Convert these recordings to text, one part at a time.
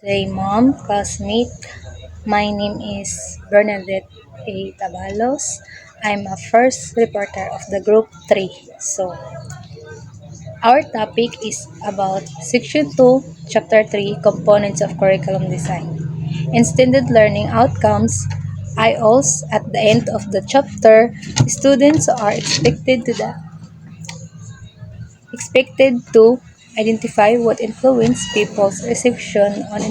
Say, mom, classmate, my name is Bernadette A. Tabalos. I'm a first reporter of the group 3. So, our topic is about Section 2, Chapter 3, Components of Curriculum Design. Extended Learning Outcomes, IOLs. At the end of the chapter, students are expected to identify what influenced people's reception on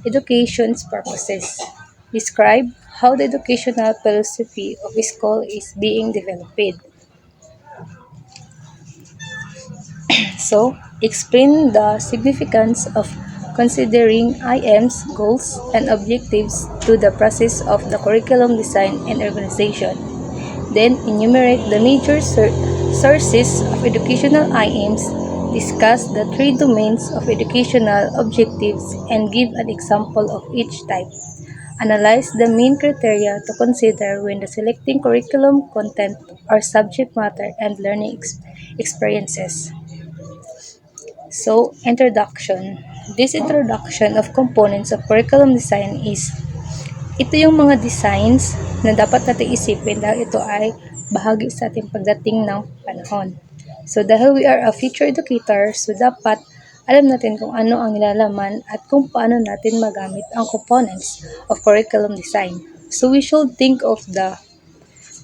education's purposes. Describe how the educational philosophy of a school is being developed. So, explain the significance of considering IM's goals and objectives to the process of the curriculum design and organization. Then, enumerate the major sources of educational IMs, discuss the three domains of educational objectives, and give an example of each type. Analyze the main criteria to consider when selecting curriculum content or subject matter and learning experiences. So, introduction. This introduction of components of curriculum design is ito yung mga designs na dapat natin isipin dahil ito ay bahagi sa ating pagdating ng panahon. So, dahil we are a future educator, so dapat alam natin kung ano ang nilalaman at kung paano natin magamit ang components of curriculum design. So, we should think of the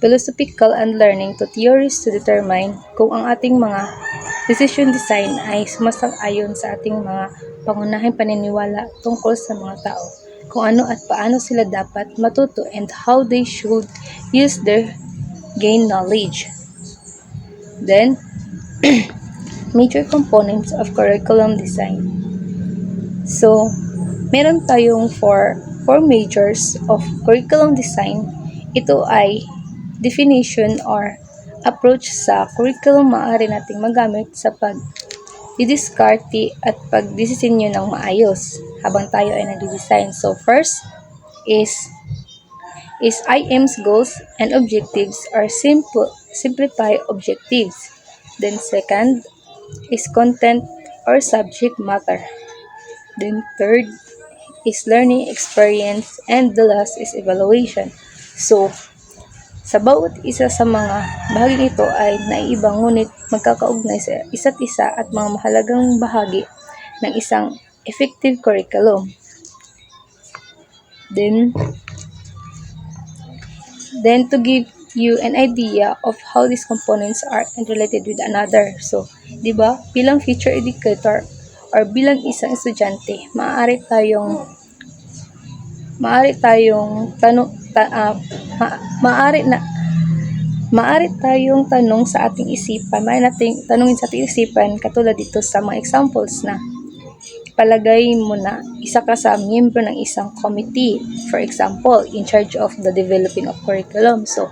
philosophical and learning to theories to determine kung ang ating mga decision design ay sumasang-ayon sa ating mga pangunahing paniniwala tungkol sa mga tao, kung ano at paano sila dapat matuto and how they should use their gain knowledge. Then, major components of curriculum design. So, meron tayong four majors of curriculum design. Ito ay definition or approach sa curriculum maaari nating magamit sa pag-didiskarte at pagdisenyo ng maayos habang tayo ay nagde-design. So first is IM's goals and objectives are simplify objectives. Then second is content or subject matter. Then third is learning experience, and the last is evaluation. So, sa bawat isa sa mga bahaging ito ay naiiba ngunit magkakaugnay sa isa't isa at mga mahalagang bahagi ng isang effective curriculum. Then to give you an idea of how these components are interrelated with another. So, di ba, bilang future educator or bilang isang estudyante, maaari tayong tanong sa ating isipan, maaari nating tanungin sa ating isipan katulad dito sa mga examples na palagay mo na isa ka sa miyembro ng isang committee, for example, in charge of the developing of curriculum. So,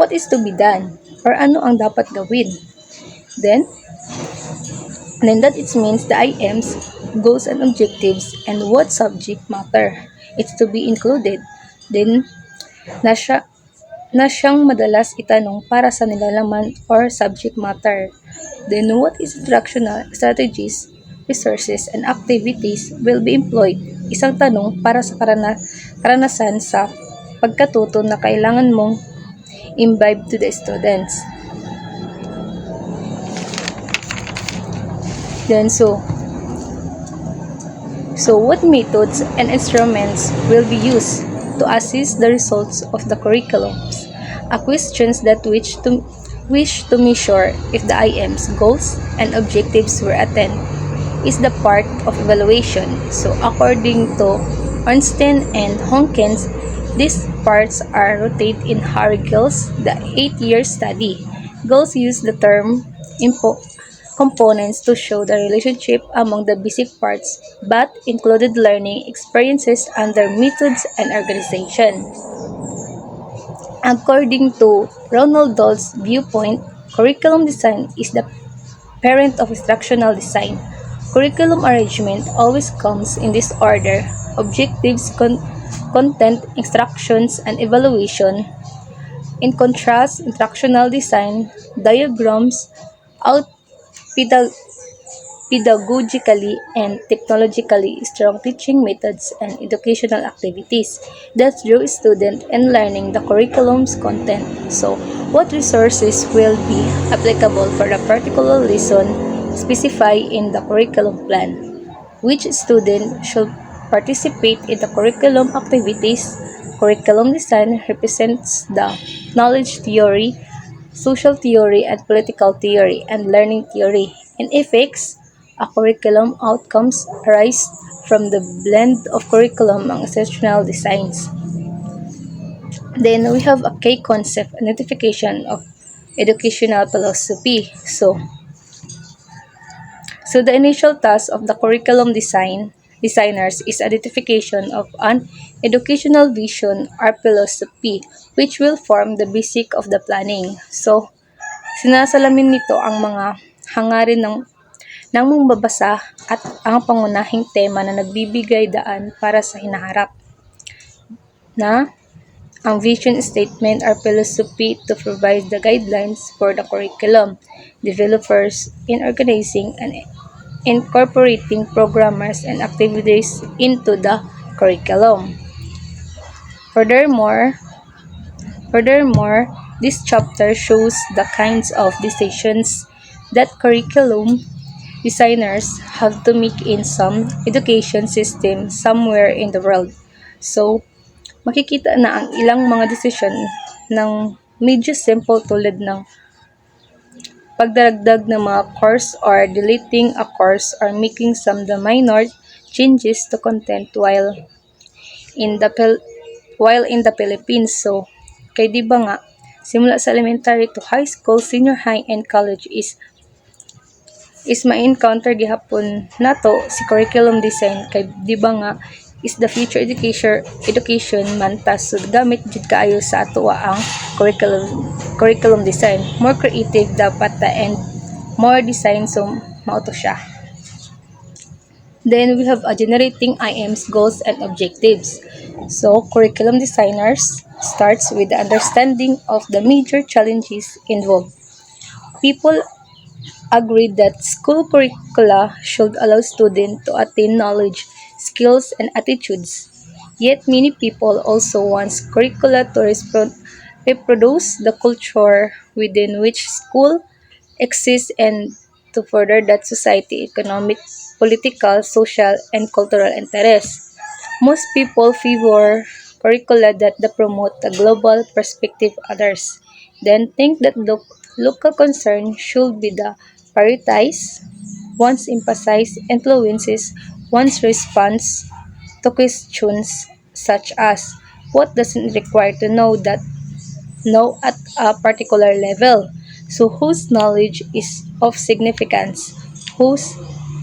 what is to be done? Or ano ang dapat gawin? Then that it means the IMs, goals and objectives, and what subject matter it's to be included. Then, na siyang madalas itanong para sa nilalaman or subject matter. Then, what instructional strategies, resources, and activities will be employed? Isang tanong para sa karanasan sa pagkatuto na kailangan mong imbibe to the students. Then, so what methods and instruments will be used to assess the results of the curriculums? A questions that wish to measure if the IM's goals and objectives were attained is the part of evaluation. So according to Ornstein and Honkins, these parts are rooted in Harry Gill's The 8-Year Study. Gills used the term components to show the relationship among the basic parts, but included learning experiences under methods and organization. According to Ronald Dahl's viewpoint, curriculum design is the parent of instructional design. Curriculum arrangement always comes in this order: objectives, content, instructions, and evaluation. In contrast, instructional design, diagrams, pedagogically and technologically strong teaching methods and educational activities that draw students and learning the curriculum's content. So, what resources will be applicable for the particular lesson specified in the curriculum plan? Which student should participate in the curriculum activities? Curriculum design represents the knowledge theory, social theory, and political theory, and learning theory. In ethics, a curriculum outcomes arise from the blend of curriculum and instructional designs. Then we have a key concept identification of educational philosophy. So the initial task of the curriculum designers is identification of an educational vision or philosophy which will form the basic of the planning. So sinasalamin nito ang mga hangarin ng mambabasa at ang pangunahing tema na nagbibigay daan para sa hinaharap na ang vision statement or philosophy to provide the guidelines for the curriculum developers in organizing and incorporating programmers and activities into the curriculum. Furthermore, Furthermore, this chapter shows the kinds of decisions that curriculum designers have to make in some education system somewhere in the world. So, makikita na ang ilang mga desisyon ng medyo simple tulad ng pagdaragdag ng mga course or deleting a course or making some the minor changes to content in the while in the Philippines. So, kay di ba nga, simula sa elementary to high school, senior high, and college is ma-encounter gihapon nato si curriculum design kay di ba nga is the future education man ta so gamit jud kaayo sa atoa ang curriculum design. More creative dapat ta and more design so mao to siya. Then we have a generating IMs, goals, and objectives. So, curriculum designers starts with the understanding of the major challenges involved. People agreed that school curricula should allow students to attain knowledge, skills, and attitudes. Yet many people also want curricula to reproduce the culture within which school exists and to further that society economic, political, social, and cultural interests. Most people favor curricula that promote a global perspective others, then think that local concern should be the prioritized, once emphasize influences one's response to questions such as what doesn't require to know at a particular level. So whose knowledge is of significance, whose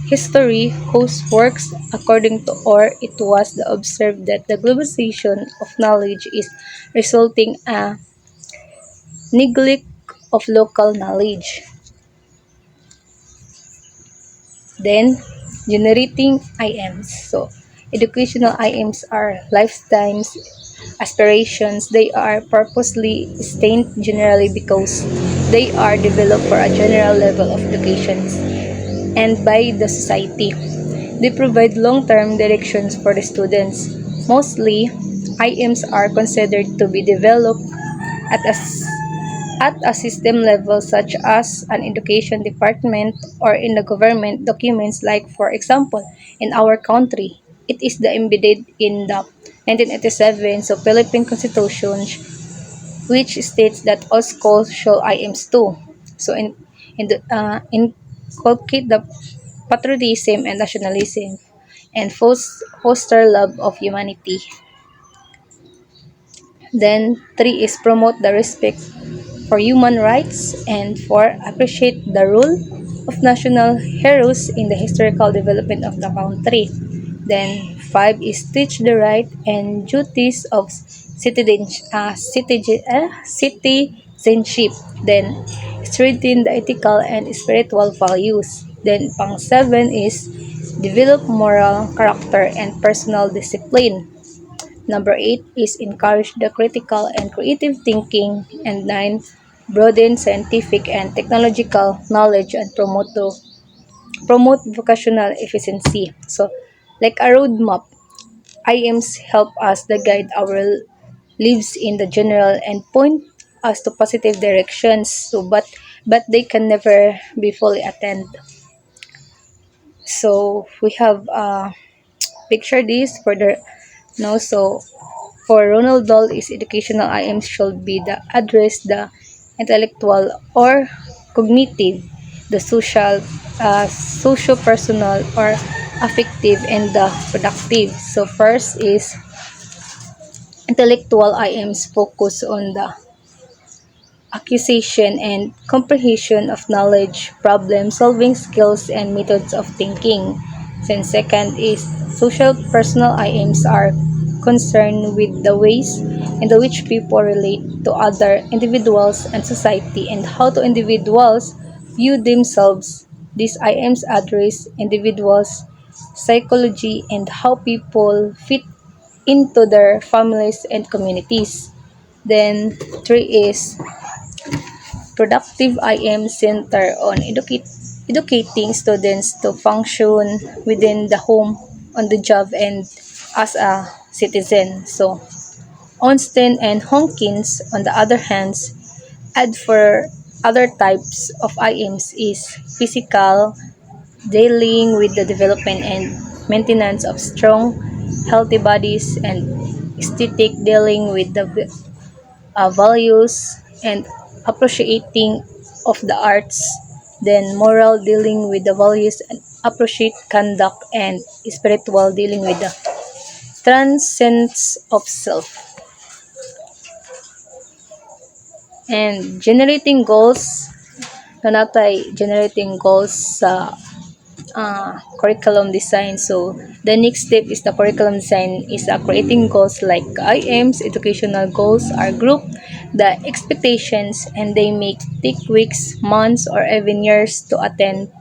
history, whose works according to or it was the observed that the globalization of knowledge is resulting a neglect of local knowledge. Then, generating IMs. So, educational IMs are lifetimes aspirations. They are purposely stained generally because they are developed for a general level of education and by the society. They provide long-term directions for the students. Mostly, IMs are considered to be developed at a at a system level such as an education department or in the government documents like for example in our country it is the embedded in the 1987 so Philippine Constitution which states that all schools show IMs too. So inculcate the patriotism and nationalism and foster love of humanity. Then three is promote the respect for human rights and for appreciate the role of national heroes in the historical development of the country. Then five is teach the right and duties of citizenship. Then strengthen the ethical and spiritual values. Then pang seven is develop moral character and personal discipline. Number 8 is encourage the critical and creative thinking. And 9, broaden scientific and technological knowledge and promote vocational efficiency. So, like a roadmap, IMs help us to guide our lives in the general and point us to positive directions. So, but they can never be fully attend. So we have picture this for the no. So for Ronald Dahl, is educational IMs should be the address the intellectual or cognitive, the social, socio-personal or affective, and the productive. So first is intellectual IMs focus on the acquisition and comprehension of knowledge, problem-solving skills, and methods of thinking. Then second is social personal IMs are concerned with the ways in which people relate to other individuals and society and how to individuals view themselves. These IMs address individuals' psychology and how people fit into their families and communities. Then three is productive IM center on educating students to function within the home, on the job, and as a citizen. So, Onsten and Honkins, on the other hand, add for other types of IMs is physical, dealing with the development and maintenance of strong, healthy bodies, and aesthetic, dealing with the values and appreciating of the arts, then moral, dealing with the values and appreciate conduct, and spiritual, dealing with the transcendence of self, and generating goals. Nanatay generating goals sa curriculum design. So the next step is the curriculum design is creating goals like IMs. Educational goals are grouped the expectations and they may take weeks, months, or even years to attend.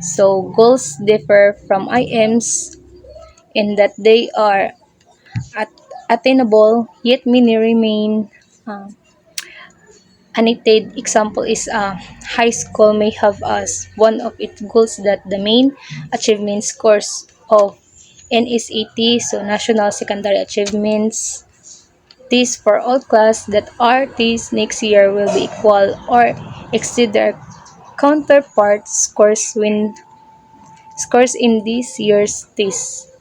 So goals differ from IMs in that they are attainable, yet many remain uh, unattained. Example is high school may have as one of its goals that the main achievement scores of NSAT, so National Secondary Achievements Test for all class that are tests next year will be equal or exceed their counterparts scores in this year's test.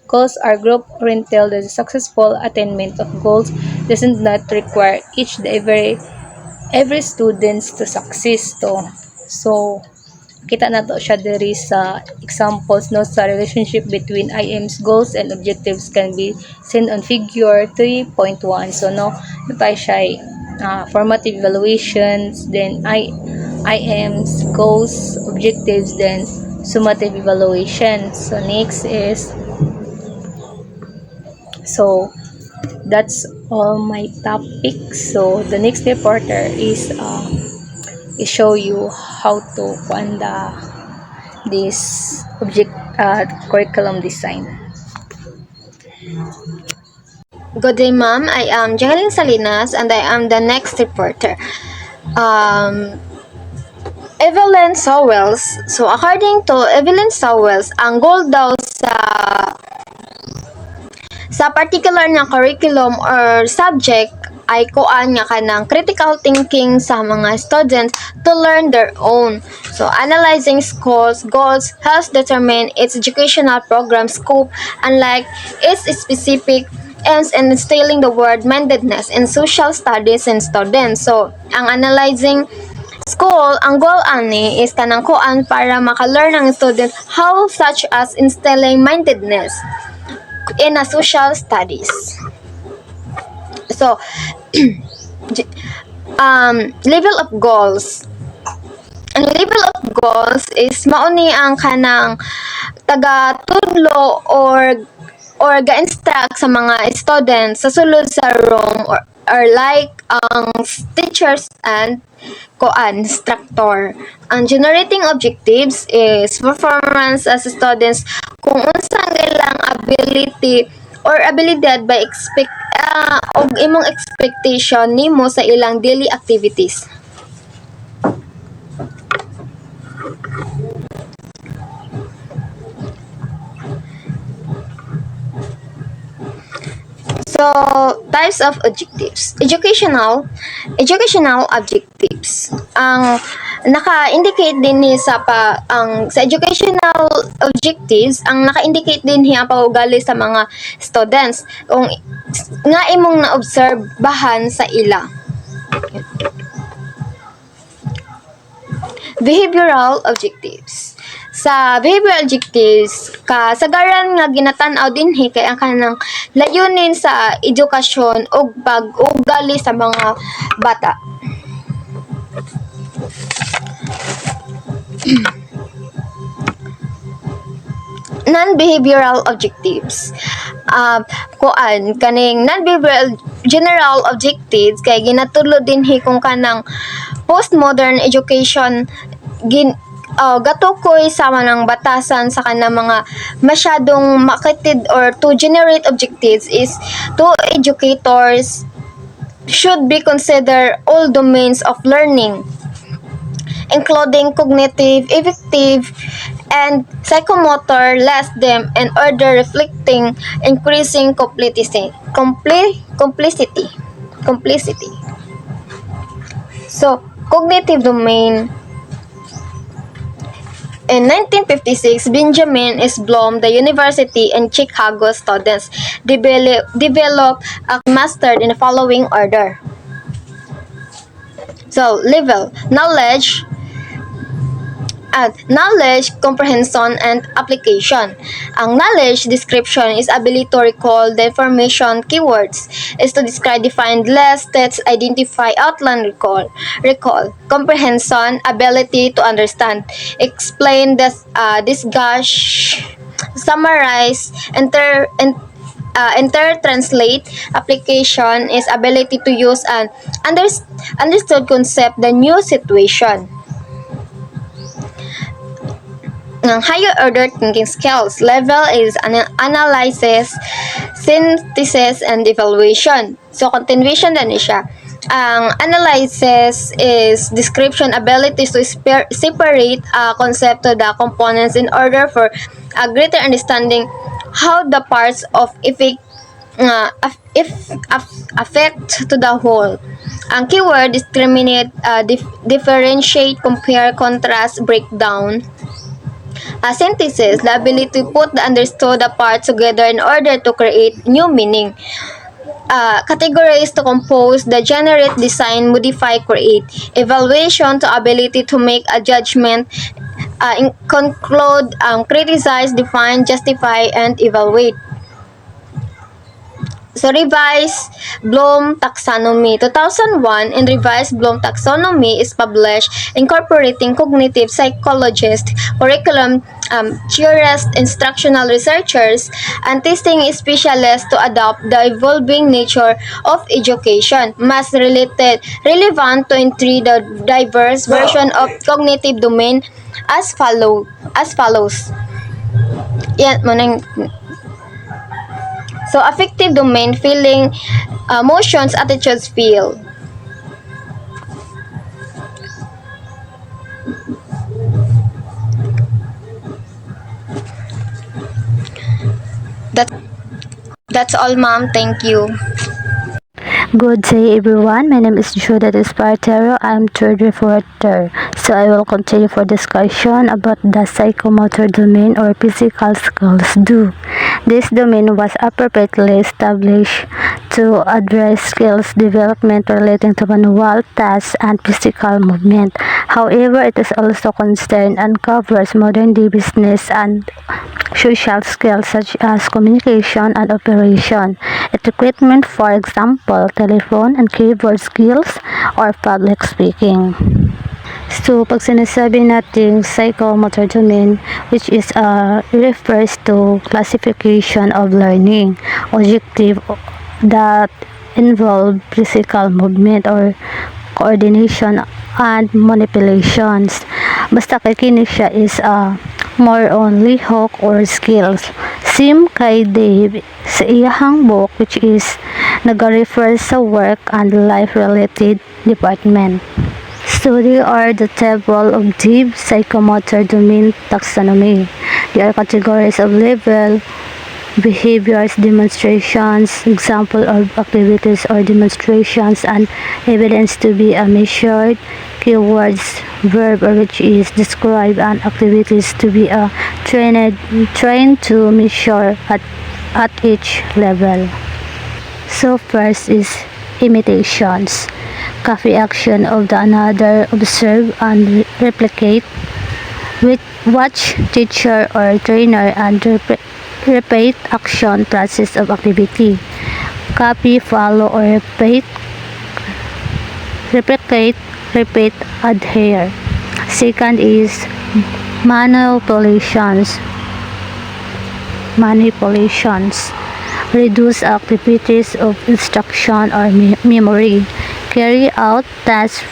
Goals are group oriented. The successful attainment of goals does not require each every students to success to. So, kita na to siya diri sa examples no sa relationship between IM's goals and objectives can be seen on figure 3.1. So no, tayo siya formative evaluations, then IM's goals, objectives, then summative evaluation. So next is, so that's all my topic. So the next reporter is show you how to kuanda this object curriculum design. Good day, ma'am. I am Jacqueline Salinas and I am the next reporter. Um, Evelyn Sowells. So, according to Evelyn Sowells, ang goal daw sa particular na curriculum or subject ay kuan nga kanang critical thinking sa mga students to learn their own. So, analyzing schools' goals helps determine its educational program scope unlike its specific aims and instilling the word-mindedness in social studies in students. So, ang analyzing school, ang goal ani is kanang kuan para maka-learn ang student how such as instilling mindedness in a social studies. So, level of goals. Ang level of goals is mauni ang kanang taga-tudlo or ga-instruct sa mga students sa sulod sa room or like ang teachers and instructor. Ang generating objectives is performance as students kung unsang ilang ability or abilidad by og imong expectation nimo sa ilang daily activities. So, types of objectives. Educational objectives. Ang naka-indicate din ni sa educational objectives, ang naka-indicate din niya ang pag-ugali sa mga students kung nga imong na-obserbahan sa ila. Behavioral objectives. Sa behavioral objectives, kasagaran nga ginatan-aw dinhi kay ang kanang layunin sa edukasyon ug pag-ugali sa mga bata. Non-behavioral objectives. Kaning non-behavioral general objectives kay ginatulo dinhi kung kanang postmodern education gatukoy sa manang batasan sa kanang mga masyadong marketed or to generate objectives is to educators should be consider all domains of learning including cognitive, affective, and psychomotor less them in order reflecting increasing complicity. So, cognitive domain. In 1956, Benjamin S. Bloom, the University and Chicago students developed a master in the following order. So, level, knowledge, comprehension, and application. Ang knowledge description is ability to recall the information. Keywords is to describe, define, list, text, identify, outline, recall. Comprehension, ability to understand, explain, discuss, summarize, translate. Application is ability to use an understood concept the new situation. Ng higher order thinking skills level is analysis, synthesis, and evaluation. So, continuation na siya. Ang analysis is description abilities to separate a concept to the components in order for a greater understanding how the parts of affect to the whole. Ang keyword discriminate, differentiate, compare, contrast, breakdown. Synthesis, the ability to put the understood parts together in order to create new meaning. Categories to compose, the generate, design, modify, create. Evaluation, to ability to make a judgment, conclude, criticize, define, justify, and evaluate. So, Revised Bloom Taxonomy 2001 in Revised Bloom Taxonomy is published incorporating cognitive psychologists, curriculum theorists, instructional researchers, and testing specialists to adopt the evolving nature of education, mas relevant to entry the diverse version of cognitive domain as follows. Yan, manang. So, affective domain, feeling, emotions, attitudes, feel. That's all, ma'am. Thank you. Good day everyone, my name is Judith Espartero. I'm third reporter. So I will continue for discussion about the psychomotor domain or physical skills do. This domain was appropriately established to address skills development relating to manual tasks and physical movement. However, it is also concerned and covers modern day business and social skills such as communication and operation, equipment, for example, telephone and keyboard skills, or public speaking. So, pag sinasabi natin psychomotor domain, which is refers to classification of learning objective that involve physical movement or coordination and manipulations. Basta kay kini siya is more on lihok or skills. Sim kay Dave sa iyahang book which is nag-refer sa work and life-related department. So, they are the table of deep psychomotor domain taxonomy. They are categories of level behaviors, demonstrations, example of activities or demonstrations, and evidence to be measured, keywords, verb or which is describe, and activities to be trained to measure at each level. So first is imitations. Copy action of the another, observe and replicate. With watch teacher or trainer and repeat action process of activity. Copy, follow or repeat, replicate, repeat, adhere. Second is manipulations. Manipulations. Reduce activities of instruction or memory. Carry out tasks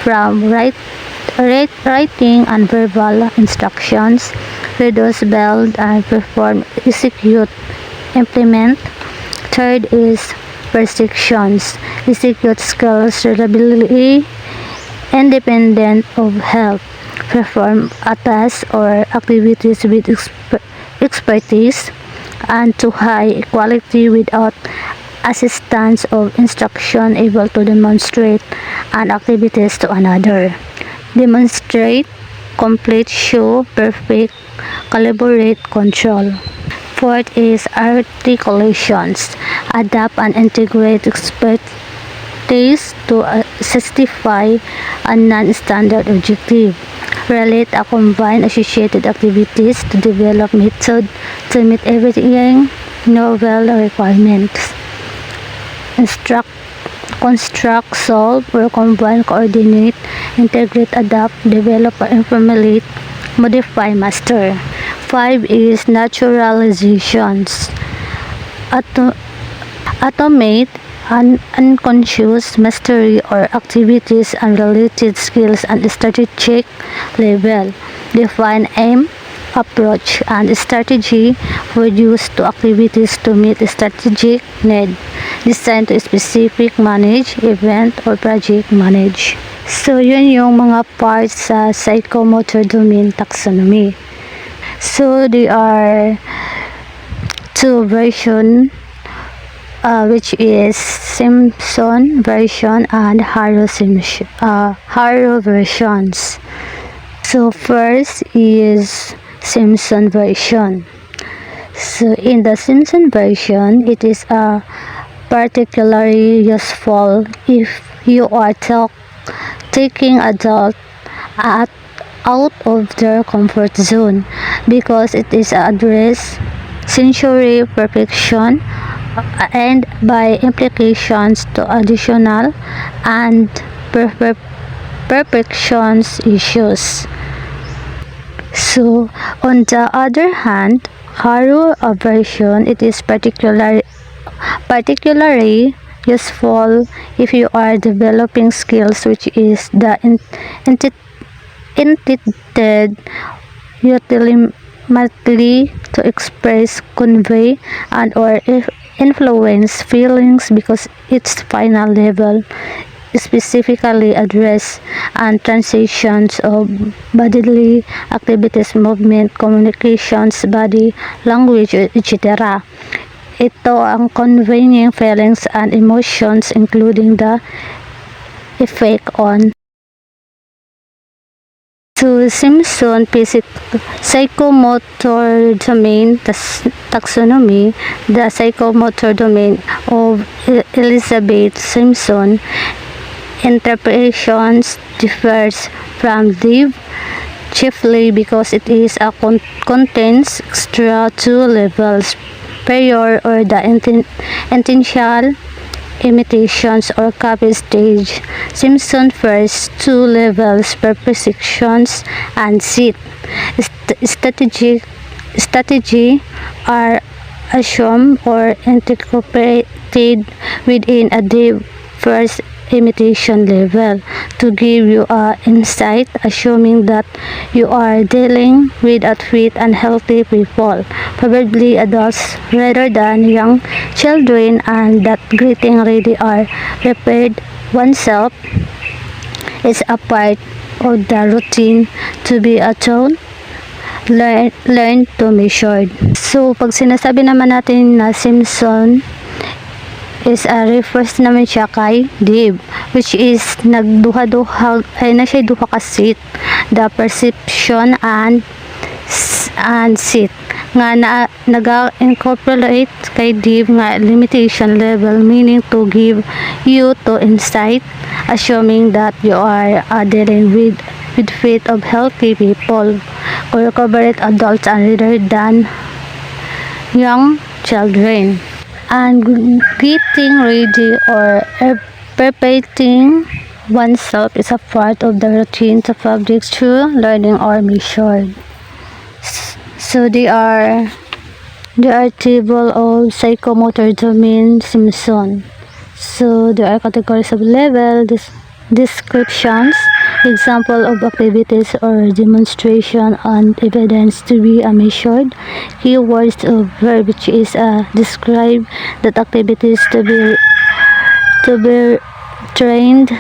from writing and verbal instructions. Reduce, build, and perform, execute, implement. Third is restrictions. Execute skills reliably, independent of help. Perform a task or activities with expertise and to high quality without assistance of instruction, able to demonstrate an activities to another. Demonstrate, complete, show, perfect, collaborate, control. Fourth is articulations. Adapt and integrate expertise to satisfy a non-standard objective. Relate a combine associated activities to develop method to meet everything novel requirements. Instruct, construct, solve, or combine, coordinate, integrate, adapt, develop, or implement, modify, master. 5 is naturalizations. Automate unconscious mastery or activities and related skills and strategic level. Define aim, approach, and strategy for use to activities to meet strategic need. Design to specific, manage, event, or project manage. So, yun yung mga parts sa psychomotor domain taxonomy. So, there are two versions, which is Simpson version and Haro versions. So, first is Simpson version. So, in the Simpson version, it is particularly useful if you are taking adult out of their comfort zone because it is address sensory perfection and by implications to additional and perfections issues. So, on the other hand, Haru version, it is particularly useful if you are developing skills which is the intended ultimately to express, convey, and or influence feelings because its final level specifically address and transitions of bodily activities, movement, communications, body, language, etc. Ito ang conveying feelings and emotions including the effect on to Simpson psychomotor domain taxonomy. The psychomotor domain of Elizabeth Simpson interpretations differs from Liv chiefly because it is a contains extra two levels prior or the intentional imitations or copy stage. Simpson first two levels perceptions and seat. Strategy are assumed or incorporated within a first imitation level to give you a insight, assuming that you are dealing with a fit and healthy people, probably adults rather than young children, and that greeting ready are prepared oneself is a part of the routine to be a tone learn to measure. So, pag sinasabi naman natin na Simpson is refers naman siya kay Dave, which is nagduha-duha ay na siya duha ka seat, the perception and seat nga naga-incorporate kay Dave nga limitation level, meaning to give you to insight, assuming that you are dealing with fate of healthy people or recovered adults rather than young children. And getting ready or preparing oneself is a part of the routine to subject to learning or measured. So they are table of psychomotor domain Simpson. So there are categories of level, descriptions, example of activities or demonstration and evidence to be measured, keywords of verb which is describe that activities to be trained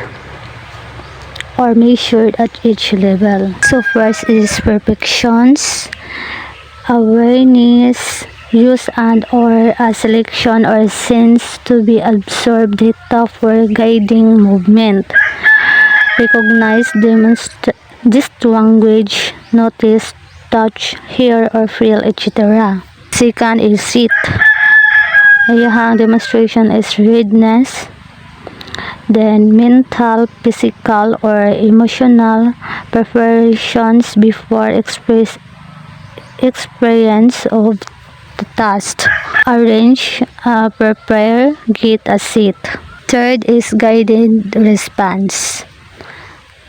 or measured at each level. So first is perfections, awareness, use and or selection or sense to be absorbed data for guiding movement, recognize, distinguish, notice, touch, hear or feel, etc. Second is sit. Ayahang demonstration is readiness. Then mental, physical or emotional preparations before experience of the task. Arrange, prepare, get a seat. Third is guided response.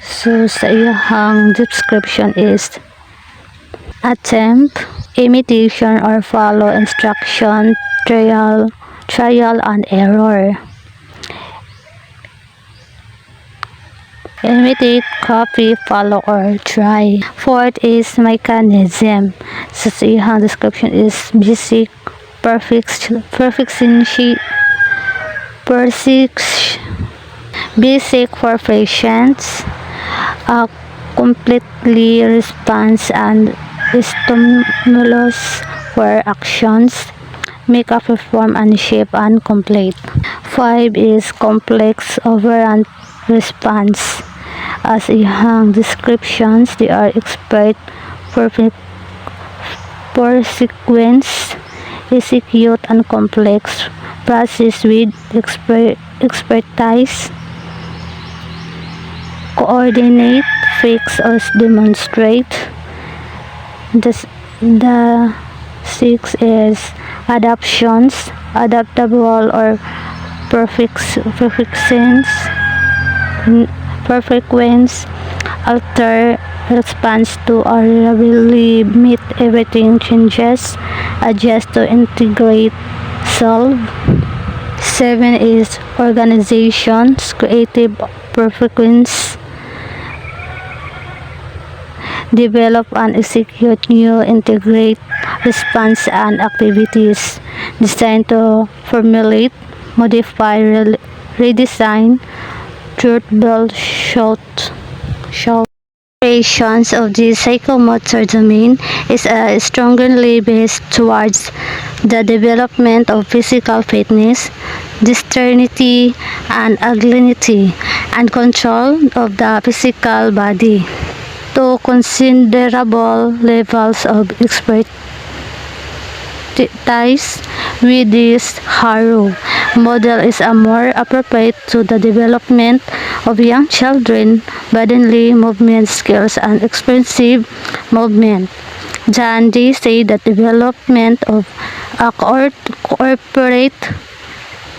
So sa iyahang description is attempt, imitation or follow instruction, trial and error. Imitate, copy, follow, or try. Fourth is mechanism. So sa iyang description is basic, basic for patients, completely response and stimulus for actions, make a perform and shape and complete. 5 is complex overrun response. As iyang descriptions, they are expert perfect for sequence, execute and complex process with expertise, coordinate, fix or demonstrate. The 6 is adaptions, adaptable or perfect sequence, alter response to or reliably meet everything changes, adjust to integrate, solve. 7 is organizations, creative frequency, develop and execute new integrate response and activities designed to formulate, modify, redesign, truth build, shout. Operations of the psychomotor domain is strongly based towards the development of physical fitness, dexterity and agility, and control of the physical body to considerable levels of expertise. With this Haru model is more appropriate to the development of young children bodily movement skills and expressive movement. Then they say that development of a corporate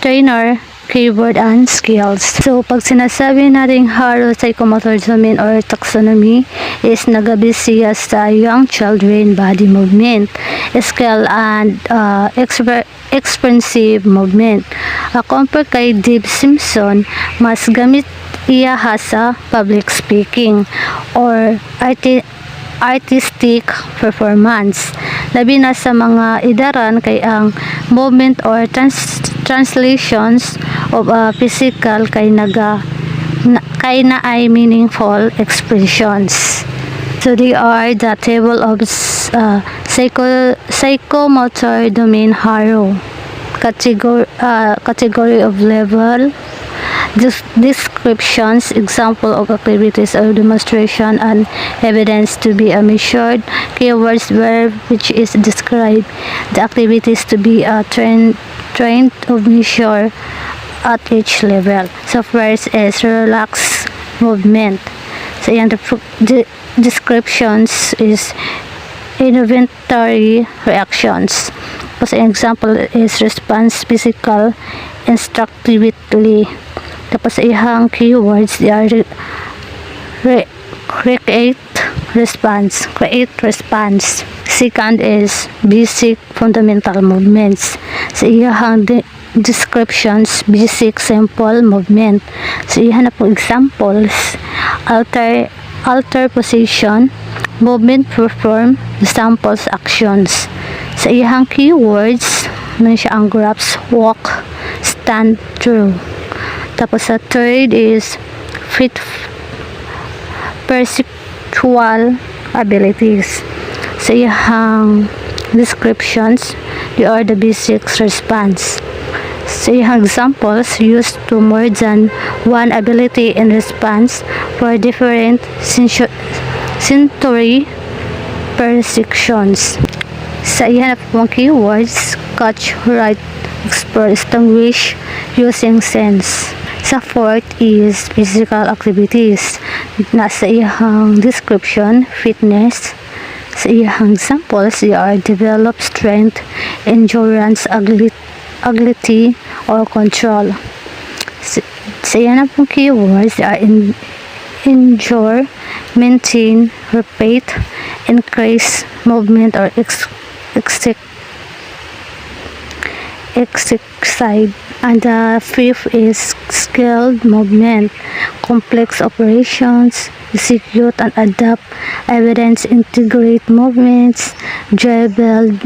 trainer keyboard and skills. So, pag sinasabi natin Haro psychomotor domain or taxonomy is nagabisiya sa young children body movement, skill and expressive movement. Compare kay Dave Simpson, mas gamit iya sa public speaking or artistic performance. Labi na sa mga idaran kay ang movement or translations of physical kay na ay meaningful expressions. So they are the table of Psychomotor domain HARO. Category of level. Descriptions, example of activities or demonstration and evidence to be measured. Keywords, verb which is described the activities to be trained of measure at each level. So first is relax movement. So yan, the descriptions is inventory reactions. Tapos example is response physical instructively. Tapos ihang keywords they are create response. Second is basic fundamental movements. Sa ihang descriptions basic simple movement. So iyan na po examples alter position, movement perform, examples actions. Sa ihang keywords man siya ang graphs walk, stand, draw. Tapos sa third is fit perceptual abilities. Sa ihang descriptions they are the basic response. Sa ihang examples used to more than one ability in response for different sensory perceptions. Sa iyan na pong keywords, catch, write, explore, distinguish, using sense. Sa fourth is physical activities. Nasa iyang description, fitness. Sa iyang examples, they are develop strength, endurance, agility, or control. Sa iyan na pong keywords, they are endure, maintain, repeat, increase movement, or excite. And the fifth is skilled movement, complex operations, execute and adapt evidence, integrate movements, dribble,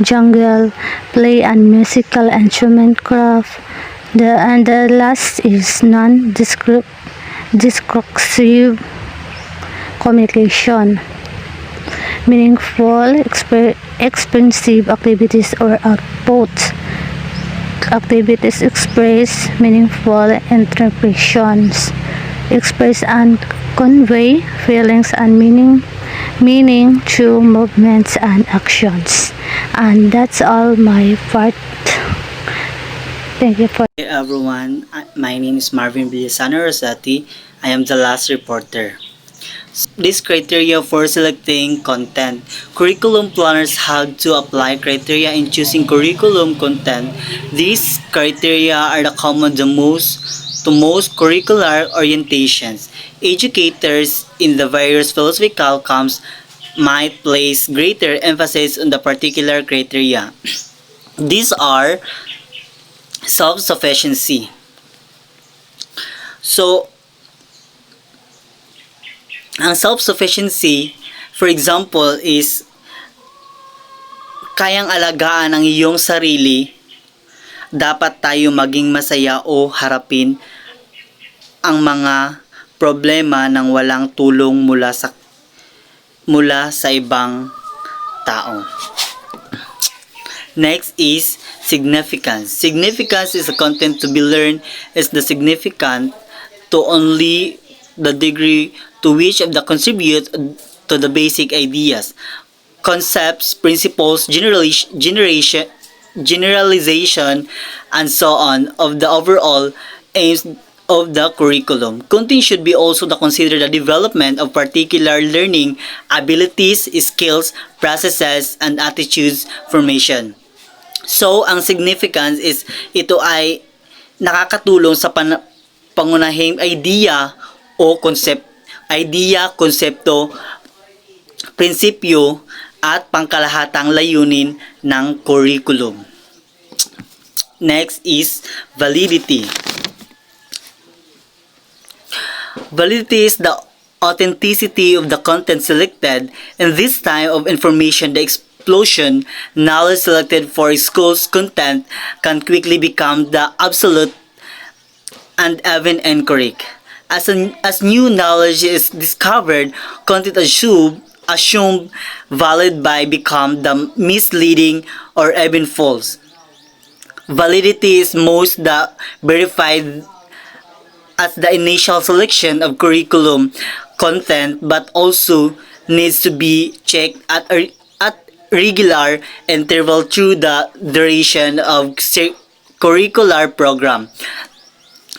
jungle, play and musical instrument craft. And the last is non-descriptive communication, meaningful, expensive activities or outputs. Activities express meaningful interpretations, express and convey feelings and meaning through movements and actions. And that's all my part. Thank you for. Hey everyone, my name is Marvin Villasano Rosati. I am the last reporter. This criteria for selecting content. Curriculum planners have to apply criteria in choosing curriculum content. These criteria are the common to most curricular orientations. Educators in the various philosophical camps might place greater emphasis on the particular criteria. These are self-sufficiency. So, ang self-sufficiency, for example, is kayang alagaan ang iyong sarili. Dapat tayo maging masaya o harapin ang mga problema nang walang tulong mula sa ibang tao. Next is significance. Significance is a content to be learned is the significant to only the degree to which of the contribute to the basic ideas, concepts, principles, generalization, and so on of the overall aims of the curriculum. Content should be also to consider the development of particular learning abilities, skills, processes, and attitudes formation. So, ang significance is ito ay nakakatulong sa pangunahing idea o konsepto, prinsipyo, at pangkalahatang layunin ng curriculum. Next is validity. Validity is the authenticity of the content selected. In this time of information, the explosion knowledge selected for a school's content can quickly become the absolute and even incorrect. As new knowledge is discovered, content assumed assumed valid by become the misleading or even false. Validity is most the verified as the initial selection of curriculum content, but also needs to be checked at regular interval through the duration of curricular program.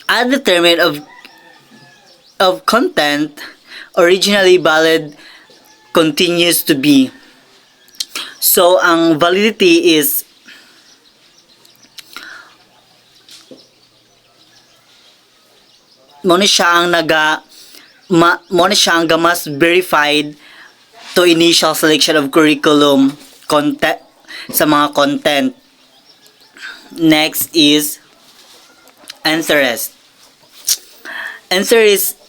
At the term of content originally valid continues to be. So ang validity is mo ni siya ang mo ni siya ang gamas verified to initial selection of curriculum content sa mga content. Next is interest.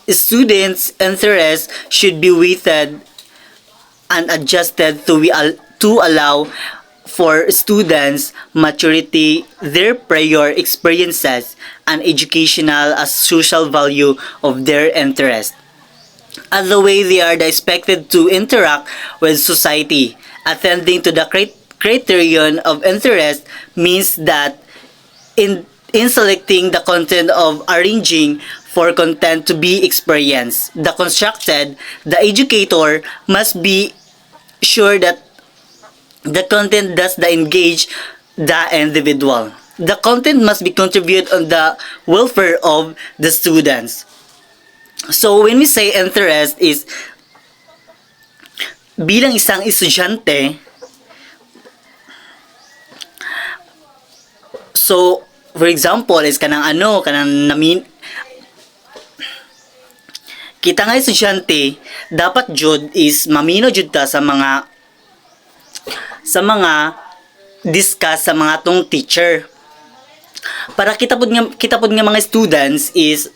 Students' interest should be weighted and adjusted to allow for students' maturity, their prior experiences, and educational as social value of their interest. As the way they are expected to interact with society, attending to the criterion of interest means that in selecting the content of arranging for content to be experienced, the educator must be sure that the content does the engage the individual. The content must be contribute on the welfare of the students. So when we say interest is bilang isang estudyante, so for example is kanang kita nga estudyante dapat jud is mamino jud ta sa mga discuss sa mga tong teacher para kita pud nga mga students is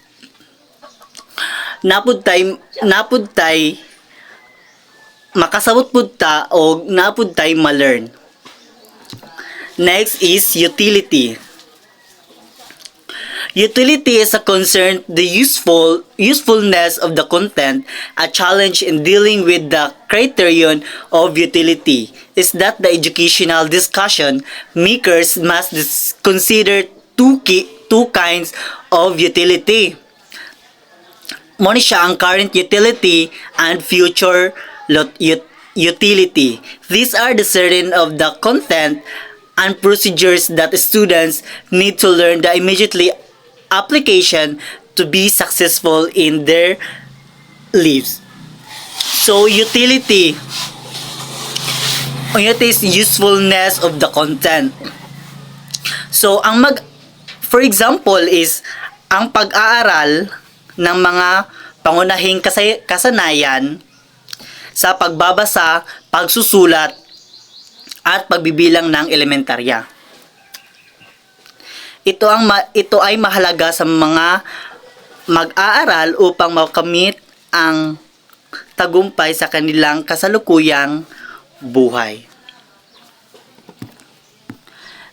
napud tay makasabot pud ta o napud tay ma-learn. Next is utility. Utility is a concern the usefulness of the content. A challenge in dealing with the criterion of utility is that the educational discussion makers must consider two kinds of utility. Mo ni siya ang current utility and future utility. These are the certain of the content and procedures that students need to learn the immediately application to be successful in their lives. So utility is usefulness of the content. So for example is ang pag-aaral ng mga pangunahing kasanayan sa pagbabasa, pagsusulat at pagbibilang ng elementarya. Ito ay mahalaga sa mga mag-aaral upang makamit ang tagumpay sa kanilang kasalukuyang buhay.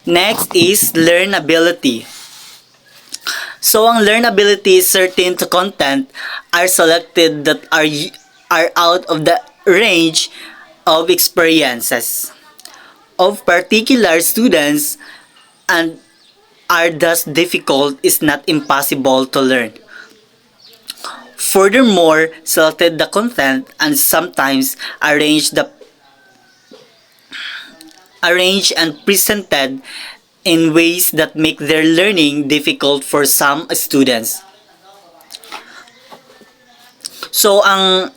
Next is learnability. So ang learnability is certain to content are selected that are out of the range of experiences of particular students and are thus difficult is not impossible to learn. Furthermore, selected the content and sometimes arranged and presented in ways that make their learning difficult for some students. So ang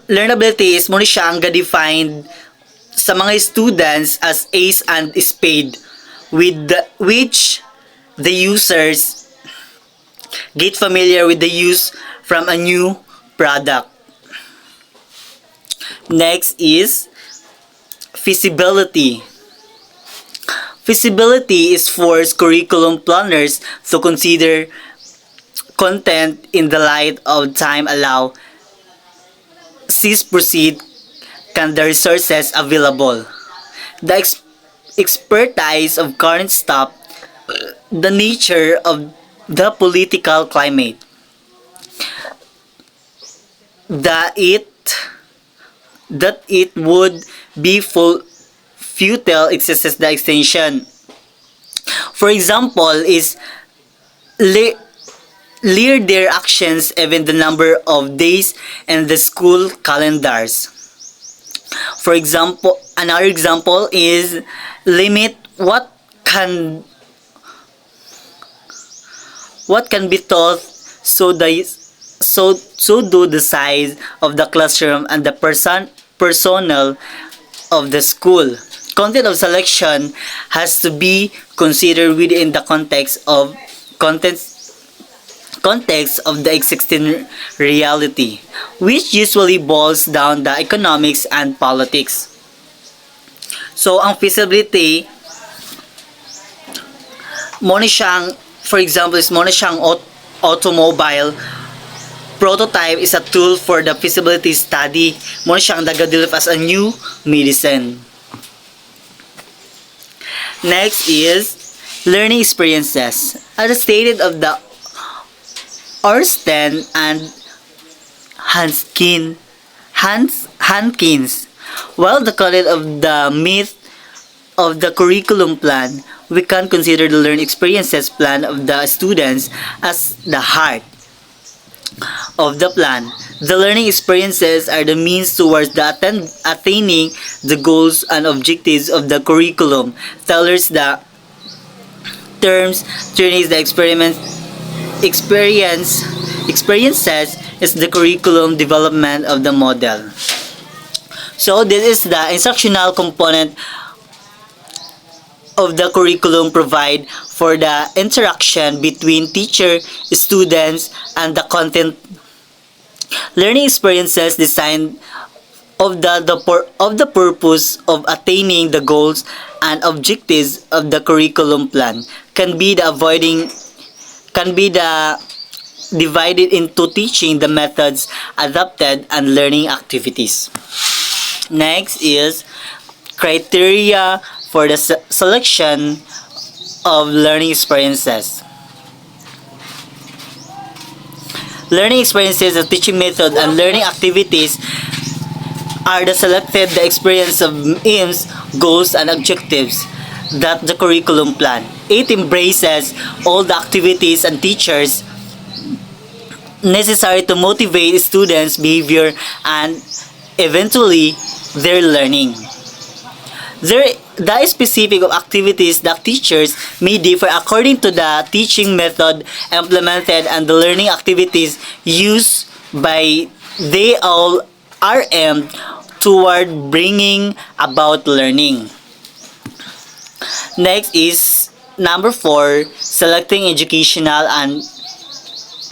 learnability is mo siya ang ga-defined sa mga students as ace and spade, with which the users get familiar with the use from a new product. Next is feasibility. Feasibility is forced curriculum planners to consider content in the light of time allow, cease proceed, can the resources available, the expertise of current staff, the nature of the political climate, that it would be futile exercise the extension. For example, is lear their actions even the number of days in the school calendars. For example, another example is limit what can be taught, so do the size of the classroom and the personnel of the school. Content of selection has to be considered within the context of the existing reality, which usually boils down the economics and politics. So, ang feasibility, mo ni siyang, for example, is mo ni siyang automobile prototype is a tool for the feasibility study. Mo ni siyang nag-develop as a new medicine. Next is learning experiences. As stated of the Orsten and Hankins, while the content of the myth of the curriculum plan, we can consider the learning experiences plan of the students as the heart of the plan. The learning experiences are the means towards the attaining the goals and objectives of the curriculum. Tellers the terms, trainings the experiences is the curriculum development of the model. So this is the instructional component of the curriculum provide for the interaction between teacher, students, and the content. Learning experiences designed of the purpose of attaining the goals and objectives of the curriculum plan can be divided into teaching the methods adapted and learning activities. Next is criteria for the selection of learning experiences. Learning experiences, the teaching method, and learning activities are the selected the experience of aims, goals, and objectives that the curriculum plan. It embraces all the activities and teachers necessary to motivate students' behavior and eventually their learning. The specific of activities that teachers may differ according to the teaching method implemented and the learning activities used by they all are aimed toward bringing about learning. Next is number 4, selecting educational and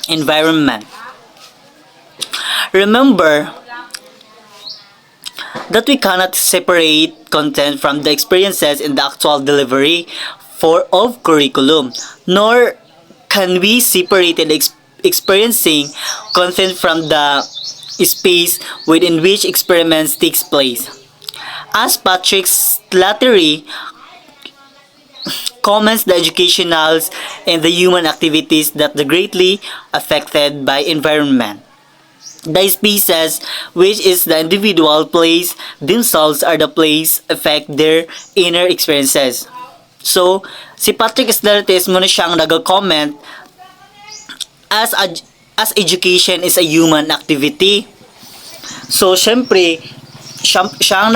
environment. Remember that we cannot separate content from the experiences in the actual delivery of curriculum, nor can we separate experiencing content from the space within which experiments takes place. As Patrick Slattery comments, the educationals and the human activities that are greatly affected by environment. The spaces which is the individual place themselves are the place affect their inner experiences. So, si Patrick Slattery muna siyang nag-comment as education is a human activity. So, syempre, siyang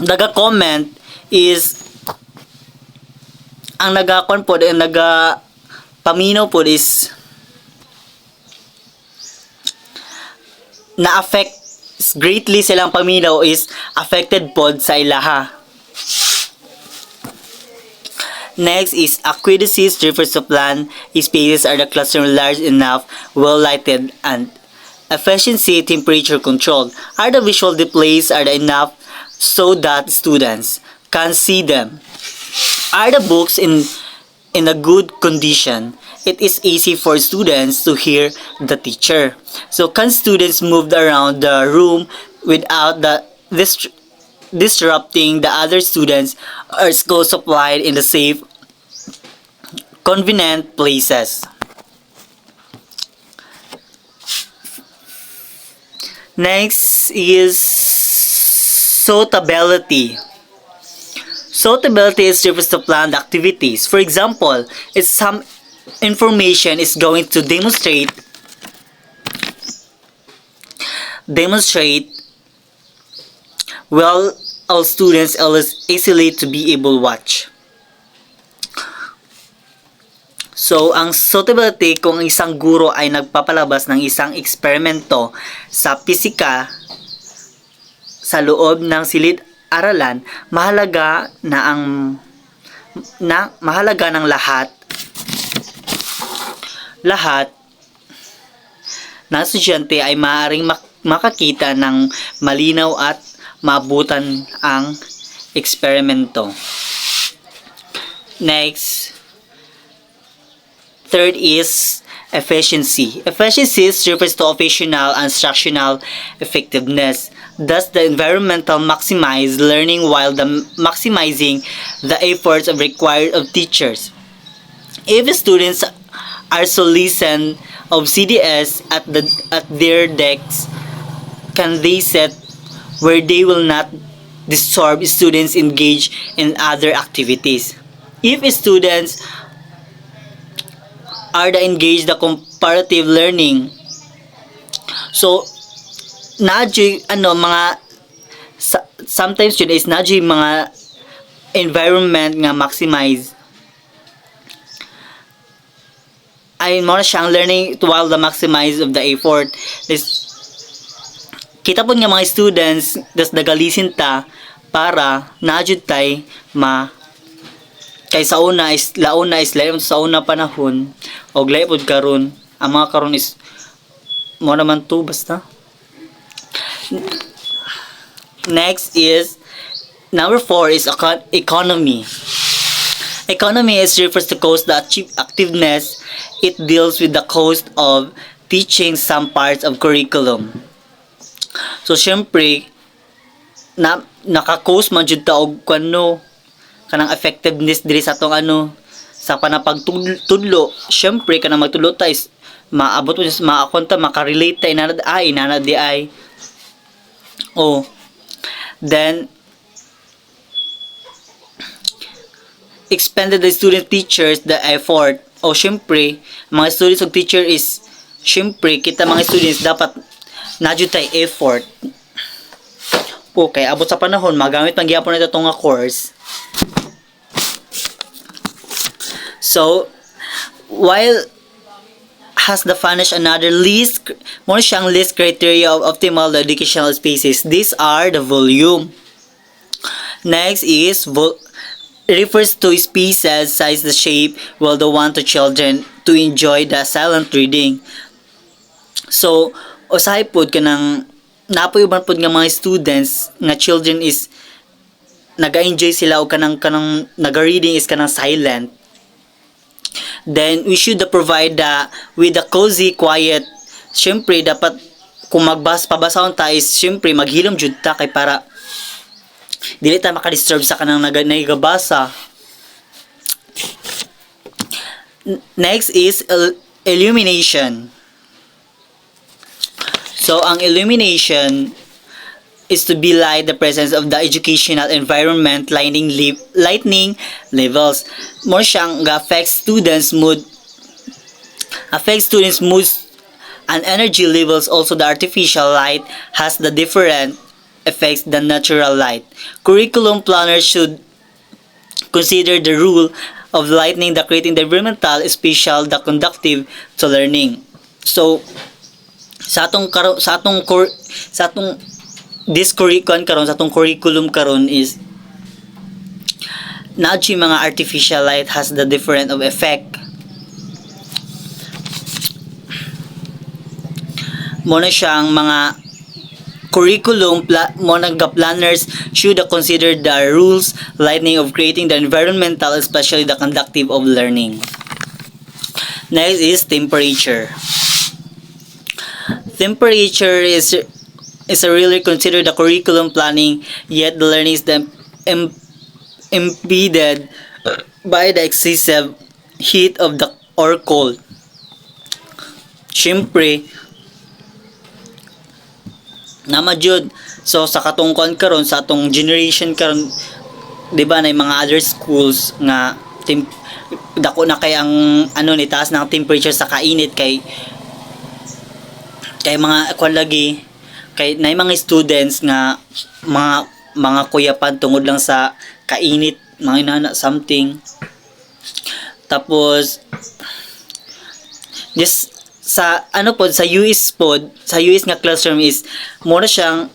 naga-comment is ang paminaw po is na-affect greatly silang paminaw is affected pod sa ilaha. Next is aqueducts refers to plan spaces are the classroom large enough, well lighted, and efficiency temperature controlled. Are the visual displays are the enough so that students can see them. Are the books in a good condition? It is easy for students to hear the teacher. So can students move around the room without disrupting the other students, or school supplied in the safe, convenient places? Next is suitability. Suitability is refers to planned activities. For example, if some information is going to demonstrate well, all students always easily to be able watch. So, ang suitability kung isang guro ay nagpapalabas ng isang eksperimento sa pisika sa loob ng silid-aralan, mahalaga ng lahat na estudyante ay maaaring makakita ng malinaw at maabutan ang eksperimento. Next, third is efficiency. Efficiency refers to operational and instructional effectiveness. Thus, the environmental maximize learning while maximizing the efforts required of teachers. If students are so listen of CDS at their desks, can they set where they will not disturb students engaged in other activities. If students are engaged the comparative learning, so sometimes yun is mga environment nga maximize ay mo siyang learning while the maximize of the effort is kita po nga mga students das nagalisin ta para naadjud tay kay sa una is laon sa una panahon og lahi pod karon ang mga karon is mo naman to basta. Next is number 4 is economy. Economy is refers to cost the activeness. It deals with the cost of teaching some parts of curriculum. So syempre naka-cost man jud ta og kanang effectiveness diri sa atong sa panapagtudlo. Syempre kanang magtudlo ta is maabot mo maakonta makarelate ta inana di ay. Oh. Then expanded the student teachers the effort. O syempre mga students ug teacher is syempre kita mga students dapat nadyo tay effort. Okay, abot sa panahon magamit pang gyapon nito tong course. So while has the furnish another list more siyang list criteria of optimal educational spaces. These are the volume. Next is refers to spaces, size, the shape will the want to children to enjoy the silent reading. So usahay pod kanang napoy uban pod nga mga students nga children is naga-enjoy sila og kanang naga-reading is kanang silent. Then we should provide with the cozy quiet. Syempre dapat kung pabasahon ta is syempre maghilom jud ta kay para dili ta maka-disturb sa kanang nagabasa. Next is illumination. So ang illumination is to be light the presence of the educational environment lightning levels. More siyang affects students mood and energy levels. Also the artificial light has the different effects than natural light. Curriculum planners should consider the rule of lightning, the creating the environmental spatial, the conductive to learning. So sa atong curriculum karon is naadji mga artificial light has the different of effect. Mo na siyang mga curriculum planners should consider the rules lightning of creating the environmental, especially the conductive of learning. Next is temperature. Temperature is a really considered the curriculum planning, yet the learning is impeded by the excessive heat of the or cold. Nama jud. So sa katungkuan karon sa atong generation karon, 'di ba, na mga other schools nga dako na kay ang ni taas ng temperature sa kainit kay mga kwan lagi kay na mga students nga mga kuyapan tungod lang sa kainit, mga inana something. Tapos just sa sa US nga classroom is muna siyang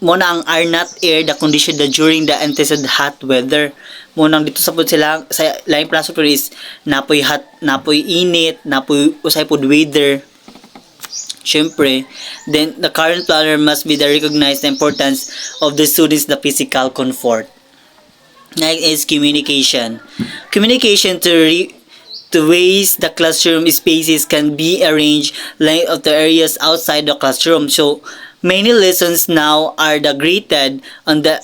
muna ang are not air the condition that during the antecedent hot weather. Muna dito sa pod sila sa lain plaso pero is napoy hot, napoy init, napoy usay pod weather. Syempre, then the current planner must be the recognize the importance of the students the physical comfort. Next is communication. Communication to ways the classroom spaces can be arranged length of the areas outside the classroom. So many lessons now are graded on the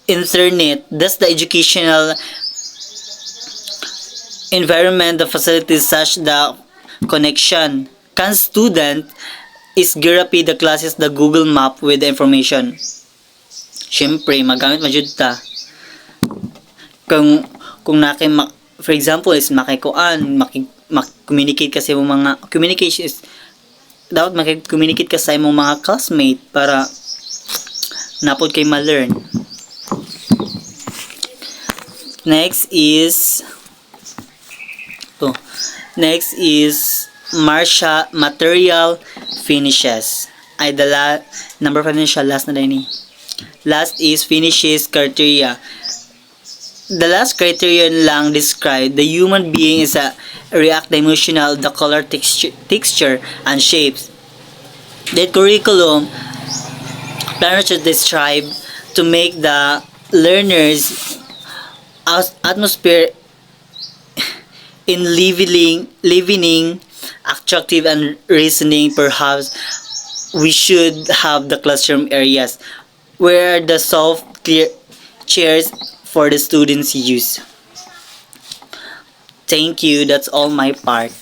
internet. Thus the educational environment, the facilities such the connection. Can student is girapi the classes the Google Map with the information. Syempre, magamit majud ta. Kung for example is communicate kasi mo mga communication is dapat makikommunicate ka sa imong mga classmate para napod kay ma-learn. Next is material finishes. Ay number 5 na siya, last na din ni. Last is finishes criteria. The last criterion lang describe the human being is a react the emotional, the color, texture, and shapes. The curriculum planner should describe to make the learners atmosphere in living, attractive, and reasoning. Perhaps we should have the classroom areas where the soft, clear chairs for the students use. Thank you. That's all my part.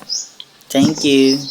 Thank you.